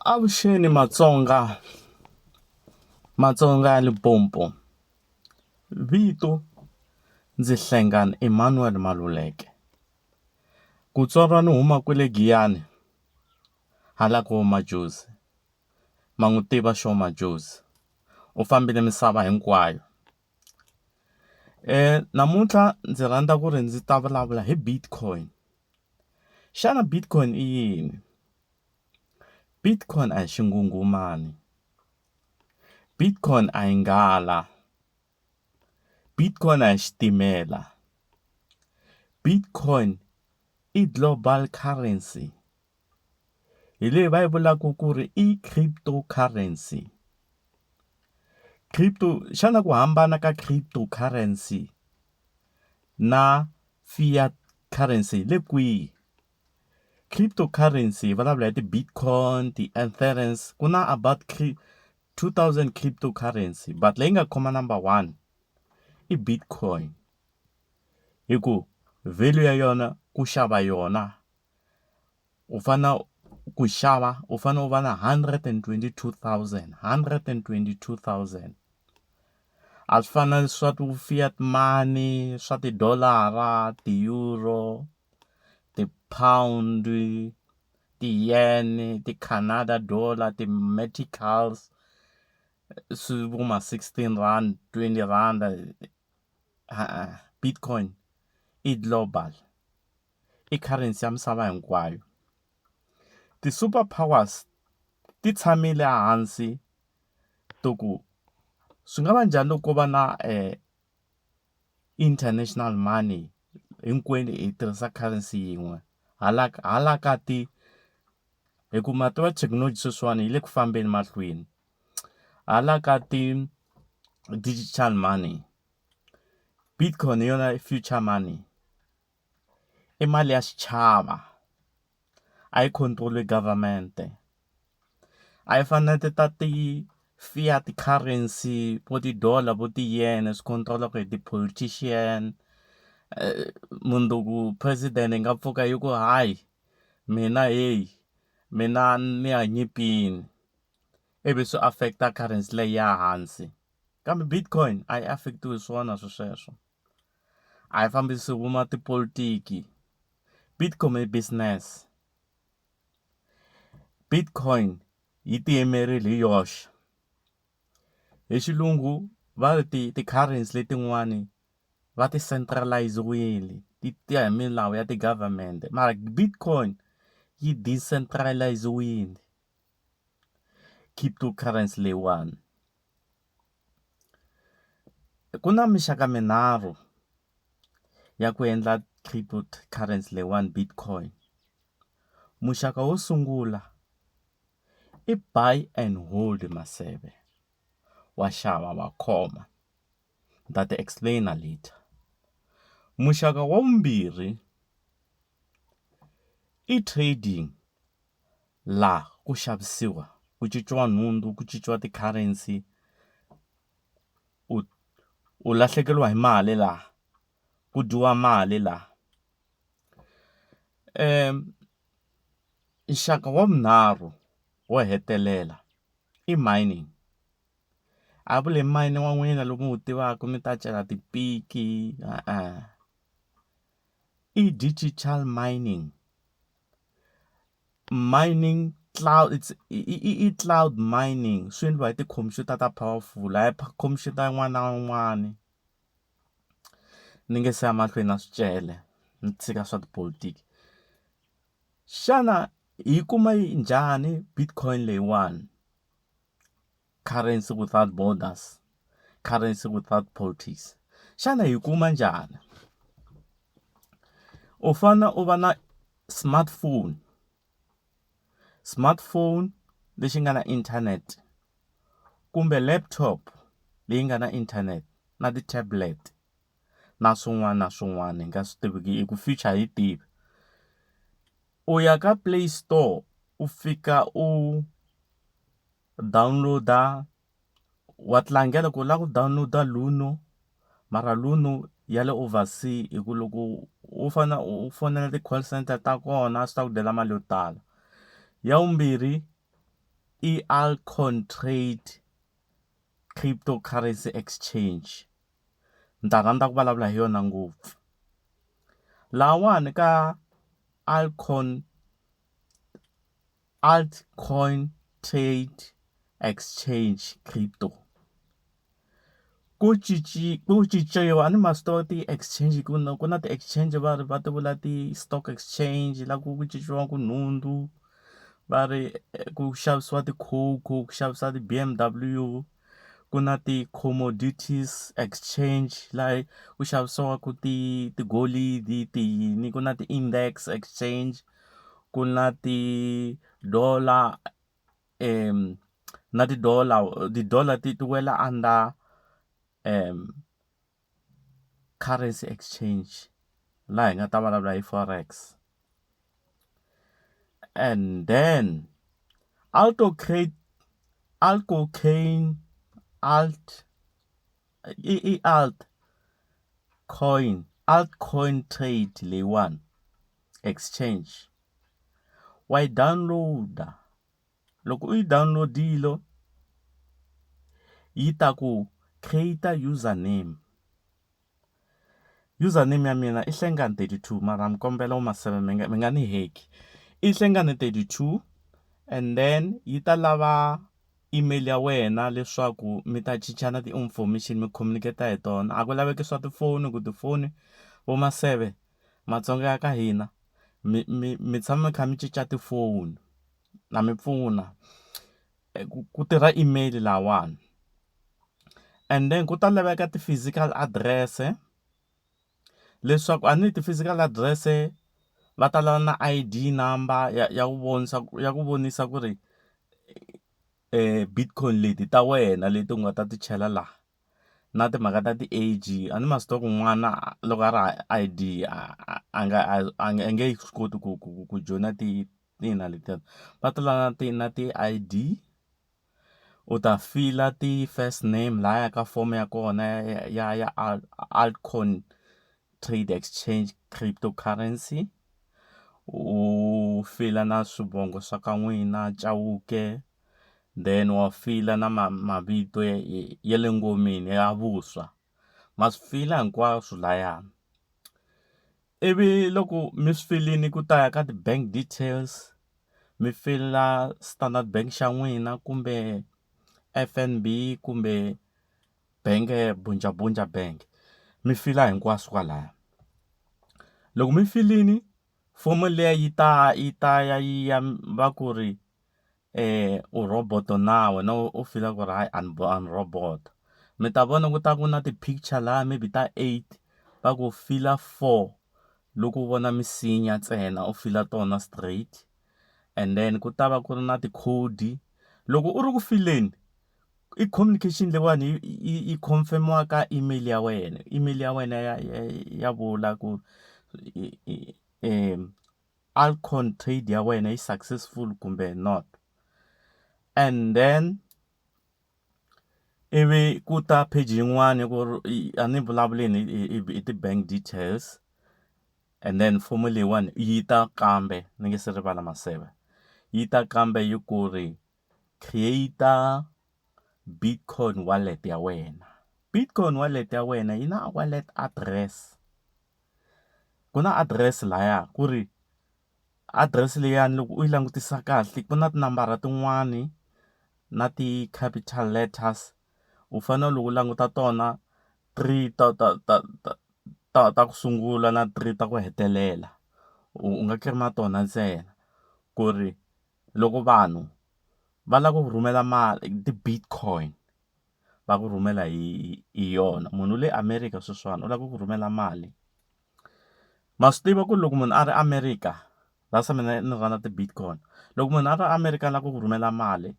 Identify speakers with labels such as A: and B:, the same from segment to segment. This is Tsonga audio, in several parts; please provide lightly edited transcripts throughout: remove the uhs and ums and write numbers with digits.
A: Avuxeni Matsonga ya Limpopo. Vito ndzi Hlengani Emmanuel Maluleke. Kutswariwa ni huma kwale Giyani hala ko Majozi. Ma n'wi tiva xo Majozi. U fambile misava hinkwayo. Namuntlha ndzi rhandza ku ri ndzi ta vulavula hi Bitcoin. Xana Bitcoin i yini? Bitcoin a hi xingungumani. Bitcoin a hi nghala. Bitcoin a hi xitimela. Bitcoin i global currency. Hi leyi va yi vulaka ku ri i cryptocurrency. Xana ku hambana ka cryptocurrency na fiat currency hi le kwihi? Cryptocurrency hi vulavula hi ti-Bitcoin, ti-Ethereum, ku na about 2000 cryptocurrency, but leyi nga khoma number one i Bitcoin. Hi ku value ya yona ku xava yona u fanele ku xava u fanele u va na 122,000. A swi fani na swa ti-fiat money, swa tidolara, ti-euro, ti-pound, ti-yen, ti-Canada dollar, ti-meticals, swi vo ma 16 rand, 20 rand. Bitcoin i global, i currency ya misava hinkwayo. Ti-super powers ti tshamile hansi to ku swi nga va njhani loko ko va na international money hinkwenu hi tirhisa currency yin'we hala ka hi ku mativa thekinoloji sweswiwani yi le ku fambeni mahlweni. Hala ka digital money, Bitcoin hi yona future money. I mali ya xichava, a yi control government. A yi fani na ta ti-fiat currency vo ti-dollar vo ti-yen swi control-aka hi ti-politician. Mundzuku president yi nga pfuka yi ku hayi mina ni hanyipini, ivi swi affect-a currency leyi ya hansi. Kambe Bitcoin a yi affect-iwi hi swona sweswo. A yi fambisiwi huma tipolotiki. Bitcoin i business. Bitcoin yi tiyimerile hi yoxe. Hi xilungu va ri ti-currency letin'wani va ti-centralize-wile, ti ya hi milawu ya ti-government. Mara Bitcoin yi decentralize-wile, cryptocurrency leyiwani. Ku na mixaka minharhu ya ku endla cryptocurrency leyiwani Bitcoin. Muxaka wo sungula i buy and hold maseve, wa xava wa khoma. Ni ta ti explain-a later. Muxaka wa vumbirhi i trading, laha ku xavisiwa ku cinciwa nhundzu, ku cinciwa ti-currency, u lahlekeriwa hi mali laha, ku dyiwa mali laha. Nxaka wa vunharhu wo hetelela i mining. A vuli mining wa n'wina loko mi wu tivaka mi ta cela tipiki, i digital mining. Mining cloud, i cloud mining, swi endliwa hi tikhompyuta ta powerful, hayi khompyuta yin'wana na yin'wana. Ni nge se ya mahlweni na swi cele ni tshika swa tipolotiki. Xana hi kuma njhani Bitcoin leyiwani? Currency without borders, currency without politics. Xana hi kuma njhani? U fanele u va na smartphone lexi nga na internet, kumbe laptop leyi nga na internet, na ti-tablet na swin'wana na swin'wana hi nga swi tiviki hi ku future a yi tivi. U ya ka Play Store u fika u download-a, wa tlangela ku u lava ku download-a Luno, mara Luno ya le oversea hi ku loko u fanele u fonela ti-call center ta kona swi ta ku dyela mali yo tala. Ya vumbirhi i altcoin trade cryptocurrency exchange. Ni ta rhandza ku vulavula hi yona ngopfu. Lawani ka altcoin trade exchange crypto. Ku cinciwa a ni ma swi tiva ti-exchange ku na ti-exchange va ti vula ti-stock exchange laha ku cinciwaku nhundzu, va ri ku xavisiwa ti-coke, ku xavisiwa ti-BMW. Ku na ti-commodities exchange laha ku xavisiwaku tigolidi, tiyini, ku na ti-index exchange, ku na ti-dollar na ti-dollar ti wela under currency exchange laha hi nga ta vulavula hi forex. And then altcoin altcoin trade leyiwani exchange wa yi download-a. Loko u yi download-ile yi ta ku create username. Username ya mina i Hlengani32 mara mi kombela Wu7 mi nga ni heki. I Hlengani32 and then yi ta lava email ya wena leswaku mi ta cincana ti-information mi communicate hi tona. A ku laveki swa tifoni ku tifoni Wu7 Matsonga ya ka hina mi tshama mi kha mi cinca tifoni na mi pfuna ku tirha email lawani. And then ku ta laveka ti-physical address leswaku a ni ti-physical address va ta lava na ID number ya ku vonisa ku ri bitcoin leti ta wena leti u nga ta ti chela laha, na timhaka ta ti-age. A ni ma swi tiva ku n'wana loko a ri ID a nge swi koti ku joyina ina letiya. Va ta lava na ti-ID. U ta fill-a ti-first name lahaya ka fomo ya kona ya altcoin trade exchange cryptocurrency. U fill-a na swivongo swa ka n'wina, Chauke. Then wa fill-a na mavito ya le ngomeni ya vuswa. Ma swi fill-a hinkwaswo layani. Ivi loko mi swi fill-ile ku ta ya ka ti-bank details, mi fill-a Standard Bank xa n'wina kumbe FNB kumbe bangi Bunja bank. Mi fill-a hinkwaswo kwalaya. Loko mi fill-ile fomo liya yi ta ya va ku ri u robot na wena u feel-a ku ri hayi an robot. Mi ta vona ku ta ku na ti-picture laha maybe ta 8 va ku fill-a 4 loko u vona misinya ntsena u fill-a tona straight. And then ku ta va ku ri na tikhodi. Loko u ri ku fill-eni i communication leyiwani yi confirm-iwa ka email ya wena. Email ya wena ya vula ku altcoin trade ya wena yi successful kumbe not. And then ivi ku ta page yin'wana ku a ni vulavuleni hi ti-bank details. And then fomo leyiwani yi ta kambe ni nge se rivala Wu7 yi ta kambe yi ku ri create bitcoin wallet ya wena. Bitcoin wallet ya wena yi na wallet address. Ku na address lahaya ku ri address liyani loko u yi langutisa kahle ku na tinambara tin'wani na ti-capital letters. U fanele loko u languta tona 3 ta ku sungula na 3 ta ku hetelela. U nga kirima tona ntsena ku ri loko vanhu va lava ku rhumela mali ti-bitcoin va ku rhumela hi yona. Munhu le America sweswiwani u lava ku rhumela mali. Ma swi tiva ku loko munhu a ri America that's why mina ni rhandza ti-bitcoin. Loko munhu a ri America a lava ku rhumela mali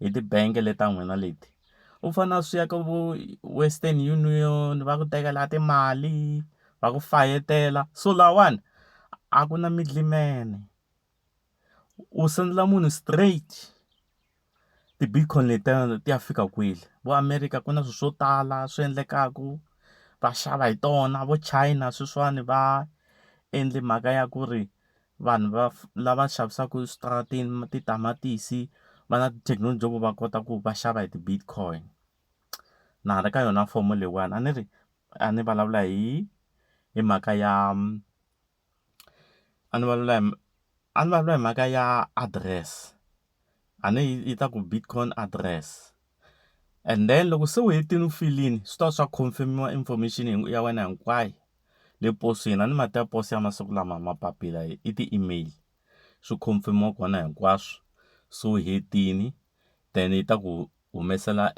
A: hi tibangi leti ta n'wina leti, u fanele a swi ya ka vo Western Union va ku tekela timali va ku fayetela. So lawani a ku na middleman. U sendela munhu straight ti-bitcoin letiya ti ya fika kwele. Vo America ku na swilo swo tala swi endlekaku va xava hi tona. Vo China sweswiwani va endle mhaka ya ku ri vanhu lava xavisaka switarateni titamatisi va na thekinoloji ku va kota ku va xava hi ti-bitcoin. Na ha ri ka yona fomo leyiwani a ni vulavula hi mhaka ya a ni vulavula hi mhaka ya address. A ni yi ta ku bitcoin address. And then loko se u hetile u filini swi ta swa confirm-iwa information ya wena hinkwayo le posweni. A ni ma tiva poso ya masiku lama mapapila i ti-email. Swi confirm-iwa kona hinkwaswo. So u hetini then yi ta ku humesela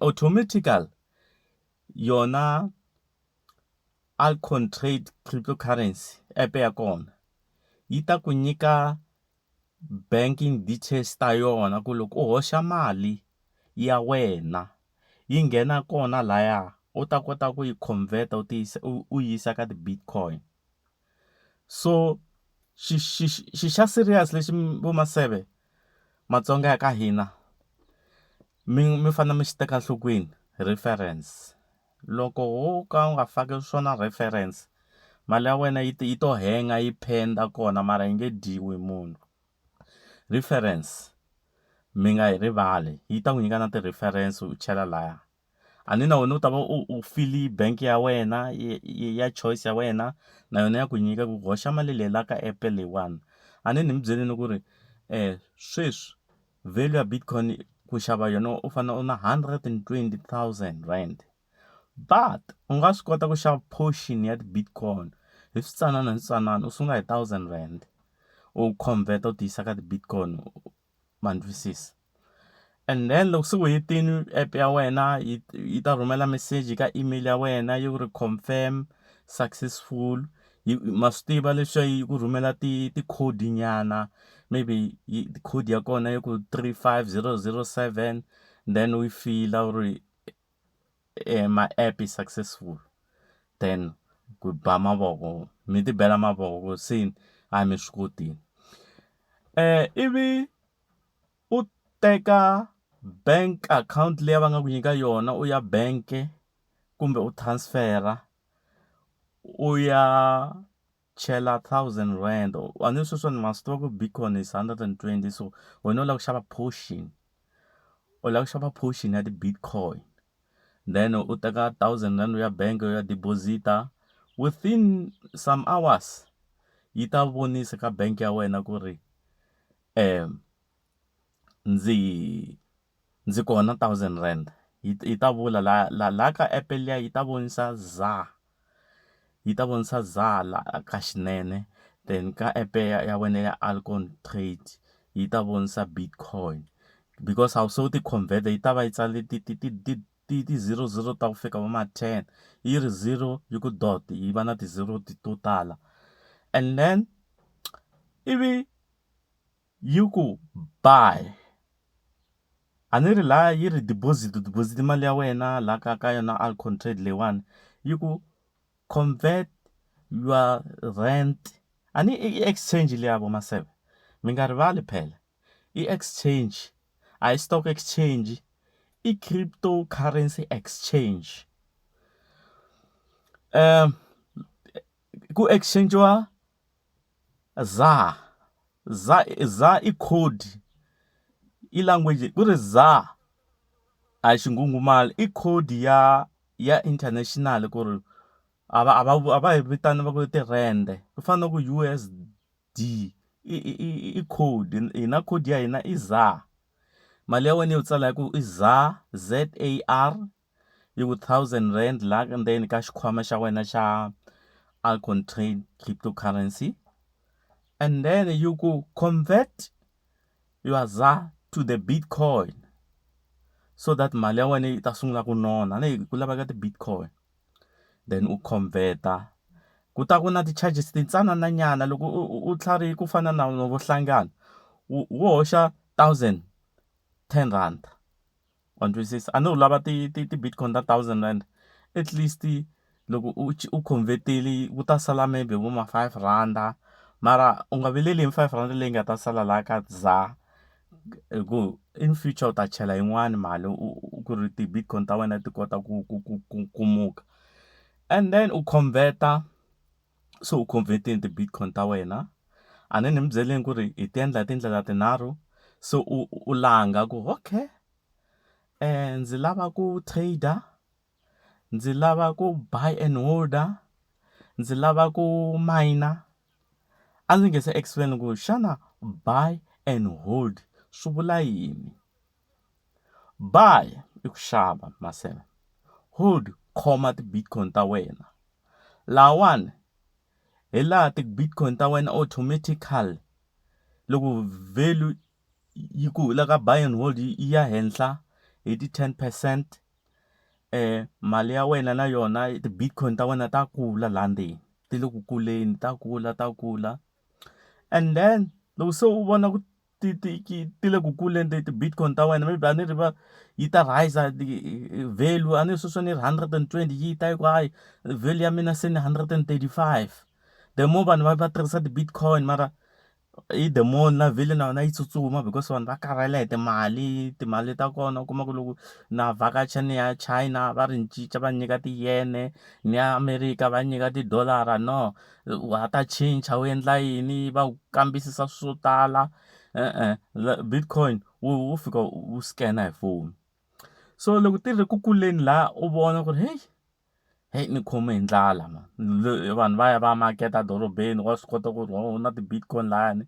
A: automatical yona Alcon Trade cryptocurrency app ya kona yi ta ku nyika banking details ta yona ku loko u hoxa mali ya wena yi nghena kona laya u ta kota ku yi convert u yisa ka ti-bitcoin. So xi xa serious lexi vo maseve Matsonga ya ka hina mi fanele mi xi teka enhlokweni reference. Loko wo ka u nga faki swona reference mali ya wena yi to henga yi penda kona mara yi nge dyiwi munhu. Reference mi nga yi rivali yi ta ku nyika na ti-reference u chela laya. A ni na wena u ta va u fili bank ya wena ya choice ya wena na yona ya ku nyika ku hoxa mali leyi la ka app leyiwani. A ni mi byeleni ku ri sweswi value ya bitcoin ku xava yona u fanele u na 120,000 rand. But u nga swi kota ku xava portion ya ti-bitcoin hi switsanana u sungula hi 1,000 rand u convert u ti yisa ka ti-bitcoin ma ni twisisa. And then loko se u hetini app ya wena yi ta rhumela message ka email ya wena yi ku ri confirm successful. Ma swi tiva leswiya yi ku rhumela ti-code nyana maybe code ya kona yi ku 35007 then u yi fila u ri my app is successful. Then ku ba mavoko mi ti bela mavoko se a mi swi kotini. Ivi u teka bank account leyi va nga ku nyika yona u ya bank kumbe u transfera u ya chela 1,000 rand. A ni sweswiwani ma swi tiva ku bitcoin is 120 so wena u lava ku xava portion. U lava ku xava portion ya ti-bitcoin. Then u teka 1,000 rand u ya bank u ya deposit-a within some hours yi ta vonisa ka bank ya wena ku ri ndzi kona 1,000 rand. Yi ta vula la ka app liya yi ta vonisa ZA. Yi ta vonisa ZA la ka xinene then ka app ya wena ya Alcon Trade yi ta vonisa bitcoin. Because a wu se u ti convert yi ta va yi tsale ti 00 ta ku fika va ma 10 yi ri 0 yi ku dot yi va na ti 0 to tala. And then ivi yi ku buy. A ni ri laya yi ri deposit mali ya wena la ka yona Alcon Trade leyiwani yi ku convert your rand. A ni i exchange liya vo maseve mi nga rivali phela i exchange a hi stock exchange i cryptocurrency exchange. Ku exchange-iwa ZA i code i language ku ri ZA a hi xingungumani i code ya international ku ri a va hi vitani va ku ti-rand ku fana na ku USD i code hina code ya hina i ZA. Mali ya wena yi tsala hi ku i ZAR yi ku 1,000 rand la ndzeni ka xikhwama xa wena xa Alcon Trade cryptocurrency. And then you ku convert your ZAR to the bitcoin so that mali ya wena yi ta sungula ku nona ku laveka ti-bitcoin. Then u convert-a ku ta ku na ti-charges tintsanana nyana loko u tlharihi ku fana na vo hlangana wo hoxa 1,000 10 rand. Wa twisisa a ni u lava ti-bitcoin ta 1,000 rand at least loko u convert-ile ku ta sala maybe vo ma 5 randa mara u nga vileli hi 5 rand leyi nga ta sala laha ka ZA hi ku in future u ta chela yin'wani mali ku ri ti-bitcoin ta wena ti kota ku kumuka. And then u convert-a so u convert-ini ti-bitcoin ta wena. A ni mi byeleni ku ri hi ti endla hi tindlela tinharhu. so u langa ku okay ndzi lava ku trader, ndzi lava ku buy and holder, ndzi lava ku miner. A ndzi nge se explain ku xana buy and hold swi vula yini. Buy i ku xava maseve, hold khoma ti-bitcoin ta wena. Lawani hi laha ti-bitcoin ta wena automatically loko value yi ku la ka buy and hold yi ya henhla hi ti-10%, mali ya wena na yona ti-bitcoin ta wena ta kula laha ndzeni, ti le ku kuleni ta kula. And then loko se u vona ku ti le ku kuleni ti-bitcoin ta wena, maybe a ni ri va yi ta rise value, a ni ri sweswo ni ri 120 yi ta yi ku hayi value ya mina se ni 135. The more vanhu va tirhisa ti-bitcoin mara hi the more na value na yona yi tsutsuma because vanhu va karhele hi timali ta kona. U kuma ku loko na vhakacha ni ya China va ri ni cinca va nyika ti-yene, ni ya America va nyika ti-dollar-a. No wa ta cinca wu endla yini, va kambisisa swo tala. Bitcoin wu fika wu scan hi phone. So loko ti ri ku kuleni laha u vona ku ri hey ni khome hi ndlala vanhu va ya va maketa dorobeni, wa swi kota ku ri u na ti-bitcoin layani.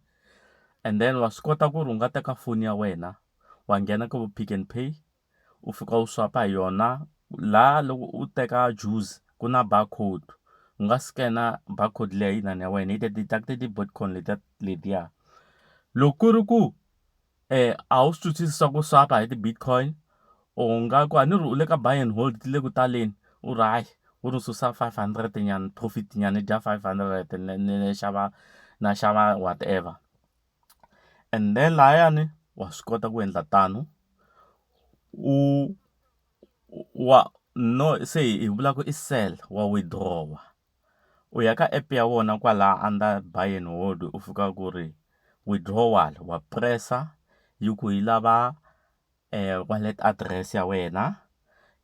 A: And then wa swi kota ku ri u nga teka foni ya wena wa nghena ka vo Pick n Pay u fika u swapa hi yona. Laha loko u teka juice ku na barcode, u nga scan-a barcode leyi hi inani ya wena yi ta ti-bitcoin letiya. Loko ku ri ku a wu swi twisisi swa ku swapa hi ti-bitcoin, u nga ku a ni ri u le ka buy and hold ti le ku taleni, u ri hayi u ri susa 500 nyana profit nyana ni dya 500 na xava whatever. And then lahayani wa swi kota ku endla tano se hi vula ku i sell, wa withdraw-a. U ya ka app ya vona kwalaha under buy and hold u fika ku ri withdrawal, wa press-a yi ku yi lava wallet address ya wena,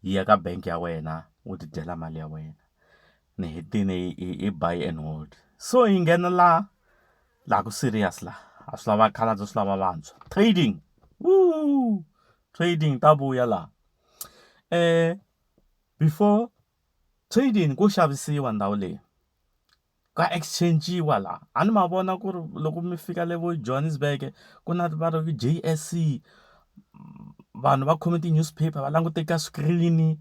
A: yi ya ka bank ya wena u ti dyela mali ya wena. Ni hetile hi buy and hold. So hi nghena laha ku serious laha, a swi lava khalabye, swi lava vantshwa. Trading trading ta vuya laha. Before trading ku xavisiwa ndhawu leyi, ka exchange-iwa laha. A ni ma vona ku ri loko mi fika le vo Johannesburg ku na va ri JSE, vanhu va khome ti-newspaper va langute ka screen,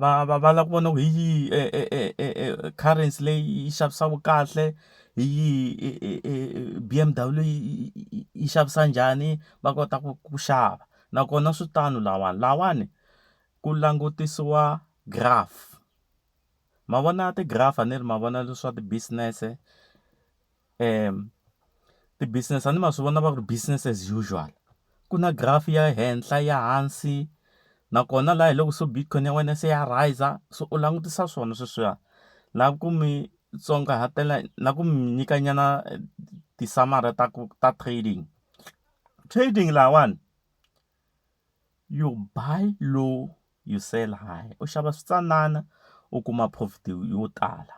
A: va lava ku vona ku hi yihi currency leyi yi xavisaka kahle, hi yihi BMW yi xavisa njhani, va kota ku xava. Nakona swi tano lawani ku langutisiwa graph. Ma vona ti-graph a ni ri ma vona leswa ti-business, ti-business a ni ma swi vona va ku ri business as usual. Ku na graph ya henhla ya hansi, nakona laha hi loko so bitcoin ya wena se ya rise, so u langutisa swona sweswiya na ku mi tsongahatela na ku mi nyika nyana ti-summary ta trading. Trading lawani you buy low, you sell high. U xava switsanana u kuma profit yo tala.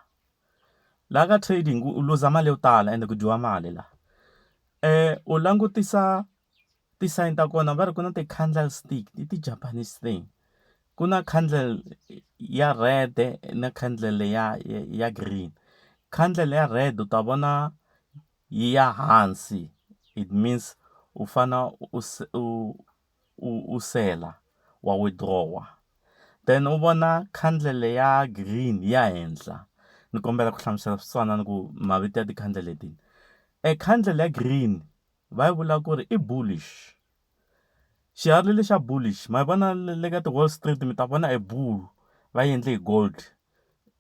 A: Laha ka trading u luza mali yo tala ende ku dyiwa mali laha. U langutisa ti-sign ta kona, va ri ku na ti-candle stick i ti-Japanese thing. Ku na candle ya red na candle ya green. Candle ya red u ta vona yi ya hansi, it means u fana u sela, wa withdraw-a. Then u vona candle ya green ya henhla. Ni kombela ku hlamusela switsanana ku mavito ya ti-candle leti. Candle ya green va yi vula ku ri i bullish. Xiharhi lexa bullish ma yi vona le ka ti-Wall Street mi ta vona e bull va yi endle hi gold,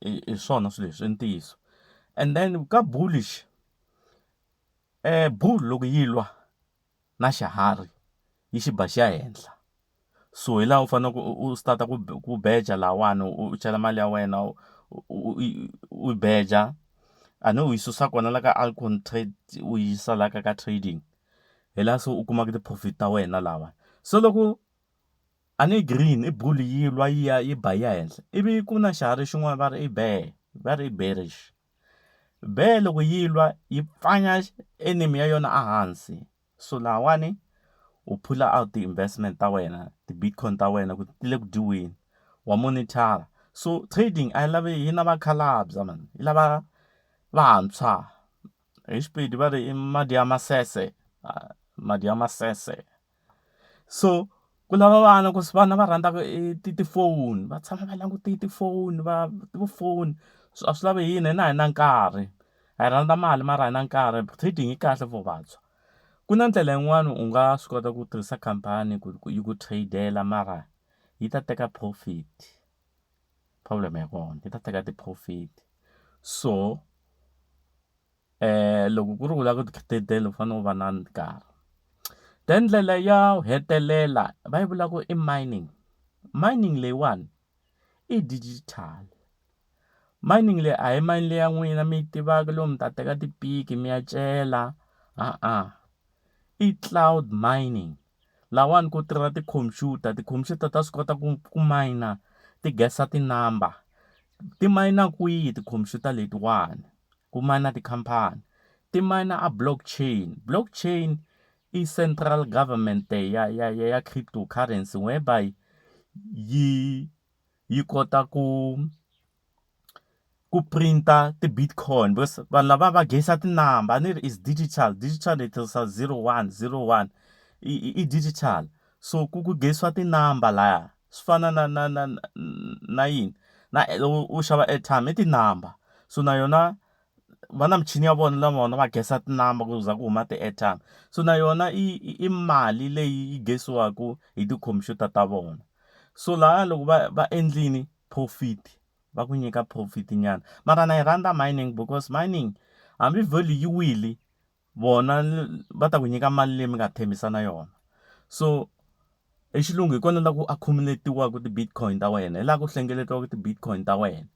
A: hi swona swilo leswi i ntiyiso. And then ka bullish bull loko yi lwa na xiharhi yi xi ba xi ya henhla, so hi laha u fanele u start ku beja lahawani, u chela mali ya wena u beja. A ne u yi susa kona la ka alcon trade u yi yisa laha ka trading, hi laha se u kumaka ti-profit ta wena lawa. So loko a ni green i bull yi lwa yi ba yi ya henhla, ivi ku na xiharhi xin'wana va ri i bear, va ri i bearish. Bear loko yi lwa yi pfanya enemy ya yona ehansi, so lahawani u pull out ti-investment ta wena ti-bitcoin ta wena ku ti le ku dyiweni wa monitor. So trading a yi lavi yi na vakhalabya man, yi lava vantshwa hi xipidi va ri i mati ya masese, mati ya masese. So ku lava vana ku vana va rhandzaka tifoni va tshama va langute tifoni tifoni a swi lavi hina na hi na nkarhi hi rhandza mali mara hi na nkarhi. Trading yi kahle for vantshwa. Ku na ndlela yin'wani u nga swi kota ku tirhisa khampani ku yi ku tradela mara yi ta teka profit. Problem ya kona yi ta teka ti-profit. So loko ku ri u lava ku ti-trade-ela u fanele u va na nkarhi. Then ndlela ya hetelela va yi vulaka i mining. Mining leyiwani i digital. Mining leyi a hi mine leyi ya n'wina mi yi tivaka lomu mi ta teka tipiki mi ya cela. I cloud mining. Lawani ku tirha tikhompyuta ta swi kota ku mine ti gesa ti-number. Ti mine kwihi tikhompyuta letiwani? Ku mine tikhampani. Ti mine a blockchain. Blockchain i central government ya cryptocurrency whereby yi kota ku printa ti-bitcoin because vanhu lava va gesa ti-number a ni ri is digital. Digital yi tirhisa 0101 i digital. So ku gesiwa ti-number laya swi fana na yini na u xava airtime i ti-number. So na yona va na michini ya vona na vona va gesa ti-number ku za ku huma ti-airtime. So na yona i mali leyi yi gesiwaka hi tikhompyuta ta vona. So laha loko va endlini profit va ku nyika profit nyana. Mara na yi rhandza mining because mining hambi value yi wile vona va ta ku nyika mali leyi mi nga tshembisa na yona. So hi xilungu hi kona la ku accumulate-iwaka ti-bitcoin ta wena, hi laha ku hlengeletiwaka ti-bitcoin ta wena.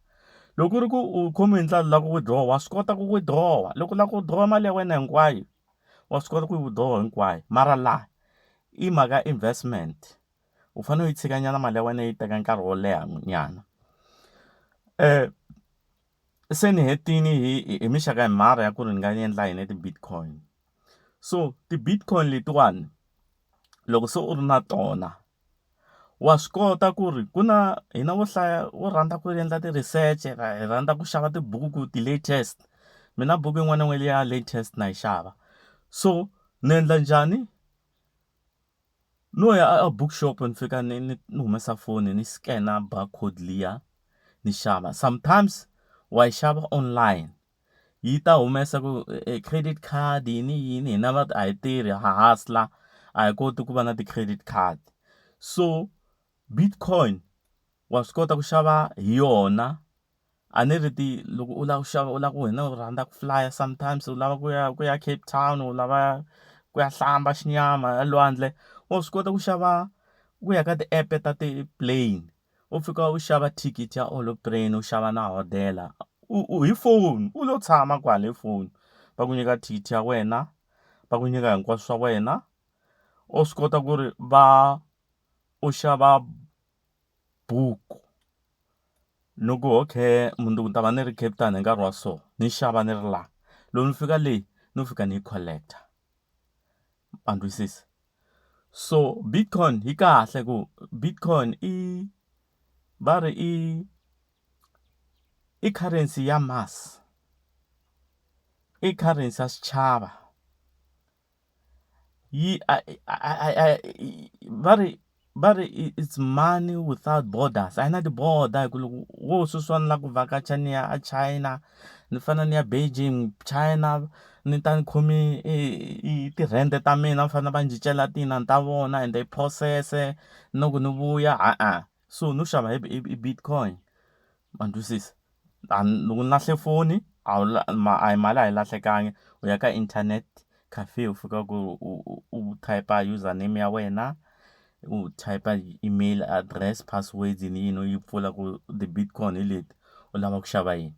A: Loko ku ri ku u khomi hi ndlela lava ku withdraw wa swi kota ku withdraw. Loko u lava ku withdraw mali ya wena hinkwayo wa swi kota ku yi withdraw hinkwayo. Mara laha i mhaka investment u fanele u yi tshika nyana mali ya wena yi teka nkarhi wo leha nyana. Se ni hetile hi mixaka yinharhu ya ku ri ni nga endla yini ti-bitcoin. So ti-bitcoin letiwani loko se u ri na tona wa swi kota ku ri ku na hina vo hlaya wo rhandza ku endla ti-research hi rhandza ku xava tibuku ti-latest. Mina buku yin'wana na yin'wana ya latest na yi xava. So ni endla njhani? No ya a bookshop ni fika ni humesa foni ni scan-a barcode liya ni xava. Sometimes wa yi xava online yi ta humesa ku credit card yini hina va a hi tirhi ha hustler a hi koti ku va na ti-credit card. So bitcoin wa swi kota ku xava hi yona. A ni ri loko u lava ku xava u lava ku wena u rhandza ku flyer sometimes u lava ku ya Cape Town u lava ku ya hlamba xinyama elwandle wa swi kota ku xava ku ya ka ti-app ta ti-plane u fika u xava thikithi ya aeroplane u xava na hodela hi phone u lo tshama kwale hi phone va ku nyika thikithi ya wena va ku nyika hinkwaswo swa wena. U swi kota ku ri u xava buku ni ku okay mundzuku ni ta va ni ri Cape Town hi nkarhi wa so ni xava ni ri laha loko ni fika leyi no fika ni yi collect-a ma twisisa. So bitcoin yi kahle ku bitcoin va ri i currency ya mass, i currency ya xichava yi va ri it's money without borders. A yi na ti-border hi ku loko wo sweswiwani la ku vhakacha ni ya a China ni fana ni ya Beijing China ni ta ni khome ti-rand ta mina va fanele va ni cincela tinani ta vona ende yi phurosese no ku ni vuya so no xava hi bitcoin ma twisisa. Loko ni lahle foni a hi mali a yi lahlekangi u ya ka internet cafe u fika ku u type username ya wena u type email address passwords yini yini u yi pfula ku ti-bitcoin hi leti u lava ku xava yini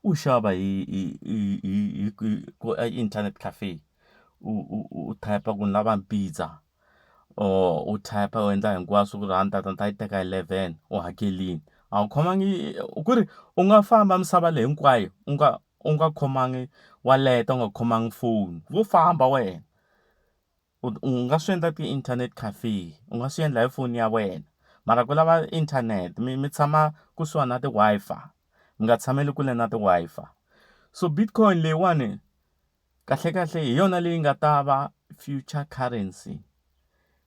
A: u xava hi internet cafe u type ku ni lava pizza or u type u endla hinkwaswo ku rhanda ni ta yi teka 11 u hakelini a wu khomangi ku ri u nga famba misava leyi hinkwayo u nga khomangi wallet u nga khomangi foni wo famba wena u nga swi endla ti-internet cafe, u nga swi endla hi foni ya wena. Mara ku lava inthanete, mi tshama kusuhani na ti-Wi-Fi, mi nga tshameli kule na ti-Wi-Fi. So Bitcoin leyiwani kahlekahle hi yona leyi nga ta va future currency,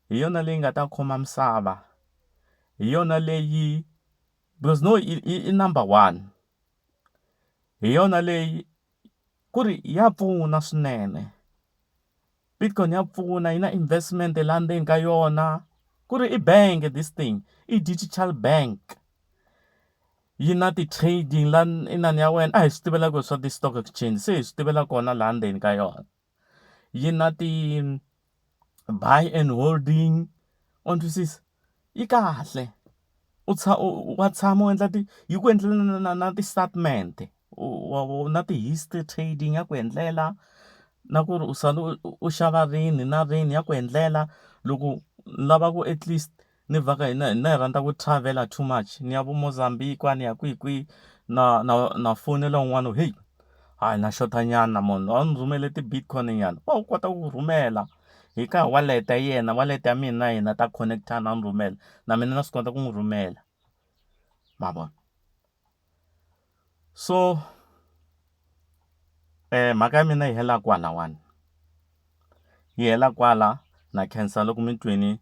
A: hi yona leyi nga ta khoma misava, hi yona leyi because no i number one. Hi yona leyi ku ri ya pfuna swinene. Bitcoin ya pfuna, yi na investment laha ndzeni ka yona. Ku ri i bank this thing, i digital bank. Yi na ti-trading laha inani ya wena a hi swi tivela ku swa ti-stock exchange se hi swi tivela kona laha ndzeni ka yona. Yi na buy and holding, wa ni twisisa? Yi kahle. Wa tshama u endla yi ku endlela na ti-statement, na ti-history trading ya ku endlela, na ku ri u sale u xava rini na rini ya ku endlela. Loko ni lava ku at least ni hi na hi rhandza ku travel-a too much, ni ya vo Mozambique ni ya kwihikwihi, na fonela un'wana heyi hayi na xota nyana munhu a ni rhumele ti-Bitcoin nyana, u kota ku rhumela hi ka wallet ya yena, wallet ya mina na yena ta connect-ana ni rhumela, na mina na swi kota ku n'wi rhumela, ma vona. So mhaka ya mina yi hela kwalawani, yi hela kwala. Na khensa loko mi twini.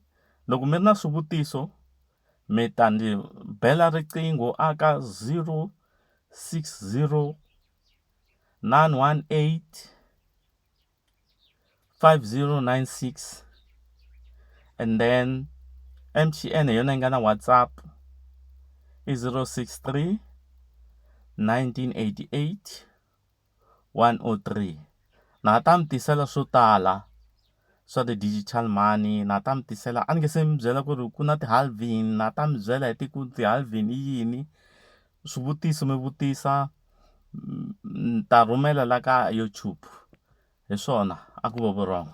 A: Loko mi ri na swivutiso mi ta ndzi bela riqingho aka 060-918-5096, and then MTN hi yona yi nga na WhatsApp i 063-1988-103. Na ta mi tisela swo tala swa ti-digital money, na ta mi tisela, a ni nge se mi byela ku ri ku na ti-halving, na ta mi byela hi ku ti-halving i yini. Swivutiso mi vutisa, ni ta rhumela la ka YouTube, hi swona a ku va vurhongo.